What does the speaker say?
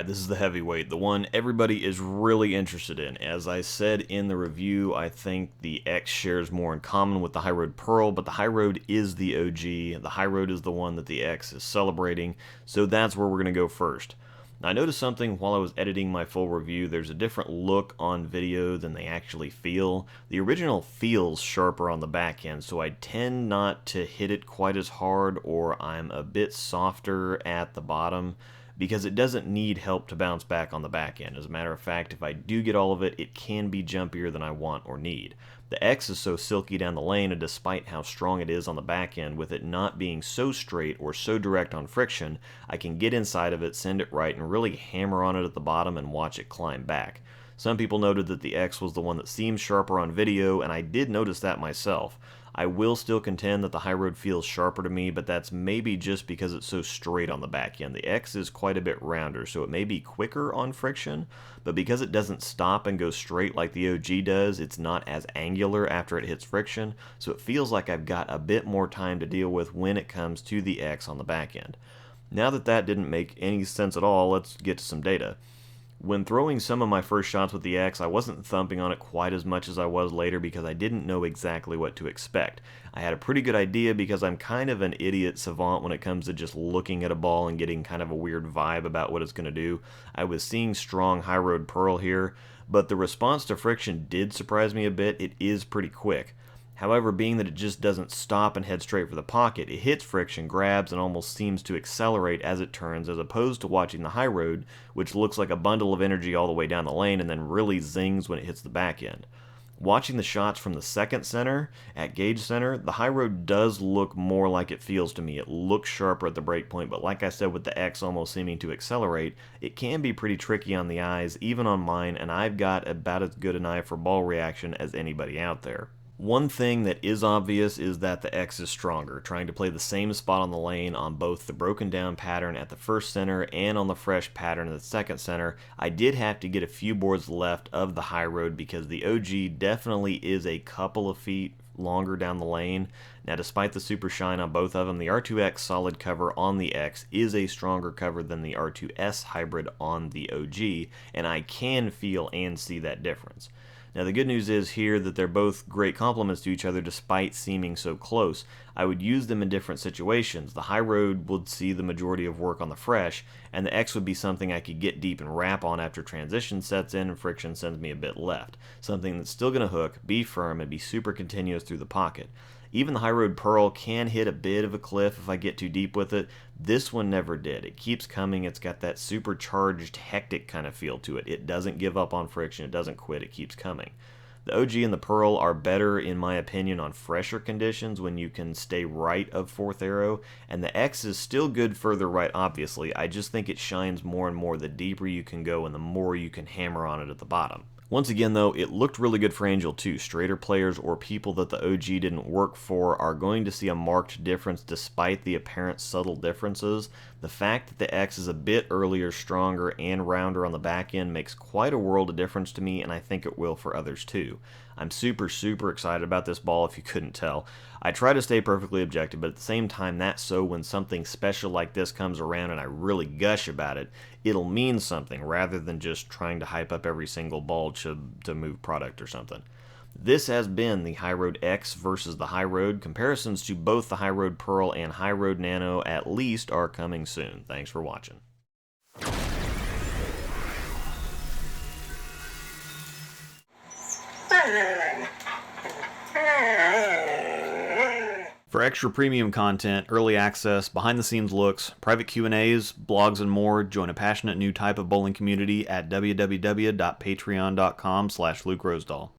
Alright, this is the heavyweight, the one everybody is really interested in. As I said in the review, I think the X shares more in common with the High Road Pearl, but the High Road is the OG. The High Road is the one that the X is celebrating, so that's where we're going to go first. Now, I noticed something while I was editing my full review. There's a different look on video than they actually feel. The original feels sharper on the back end, so I tend not to hit it quite as hard, or I'm a bit softer at the bottom, because it doesn't need help to bounce back on the back end. As a matter of fact, if I do get all of it, it can be jumpier than I want or need. The X is so silky down the lane, and despite how strong it is on the back end, with it not being so straight or so direct on friction, I can get inside of it, send it right, and really hammer on it at the bottom and watch it climb back. Some people noted that the X was the one that seemed sharper on video, and I did notice that myself. I will still contend that the High Road feels sharper to me, but that's maybe just because it's so straight on the back end. The X is quite a bit rounder, so it may be quicker on friction, but because it doesn't stop and go straight like the OG does, it's not as angular after it hits friction, so it feels like I've got a bit more time to deal with when it comes to the X on the back end. Now that that didn't make any sense at all, let's get to some data. When throwing some of my first shots with the X, I wasn't thumping on it quite as much as I was later because I didn't know exactly what to expect. I had a pretty good idea because I'm kind of an idiot savant when it comes to just looking at a ball and getting kind of a weird vibe about what it's going to do. I was seeing strong High Road Pearl here, but the response to friction did surprise me a bit. It is pretty quick. However, being that it just doesn't stop and head straight for the pocket, it hits friction, grabs, and almost seems to accelerate as it turns, as opposed to watching the High Road, which looks like a bundle of energy all the way down the lane and then really zings when it hits the back end. Watching the shots from the second center, at gauge center, the High Road does look more like it feels to me. It looks sharper at the break point, but like I said, with the X almost seeming to accelerate, it can be pretty tricky on the eyes, even on mine, and I've got about as good an eye for ball reaction as anybody out there. One thing that is obvious is that the X is stronger, trying to play the same spot on the lane on both the broken down pattern at the first center and on the fresh pattern at the second center. I did have to get a few boards left of the High Road because the OG definitely is a couple of feet longer down the lane. Now, despite the super shine on both of them, the R2X solid cover on the X is a stronger cover than the R2S hybrid on the OG, and I can feel and see that difference. Now, the good news is here that they're both great complements to each other despite seeming so close. I would use them in different situations. The High Road would see the majority of work on the fresh, and the X would be something I could get deep and wrap on after transition sets in and friction sends me a bit left. Something that's still going to hook, be firm, and be super continuous through the pocket. Even the High Road Pearl can hit a bit of a cliff if I get too deep with it. This one never did. It keeps coming. It's got that supercharged, hectic kind of feel to it. It doesn't give up on friction. It doesn't quit. It keeps coming. The OG and the Pearl are better, in my opinion, on fresher conditions when you can stay right of fourth arrow, and the X is still good further right, obviously. I just think it shines more and more the deeper you can go and the more you can hammer on it at the bottom. Once again, though, it looked really good for Angel too. Straighter players or people that the OG didn't work for are going to see a marked difference despite the apparent subtle differences. The fact that the X is a bit earlier, stronger, and rounder on the back end makes quite a world of difference to me, and I think it will for others too. I'm super excited about this ball if you couldn't tell. I try to stay perfectly objective, but at the same time, that's so when something special like this comes around and I really gush about it, it'll mean something rather than just trying to hype up every single ball to move product or something. This has been the High Road X versus the High Road. Comparisons to both the High Road Pearl and High Road Nano at least are coming soon. Thanks for watching. For extra premium content, early access, behind-the-scenes looks, private Q&As, blogs, and more, join a passionate new type of bowling community at www.patreon.com/Luke Rosdahl.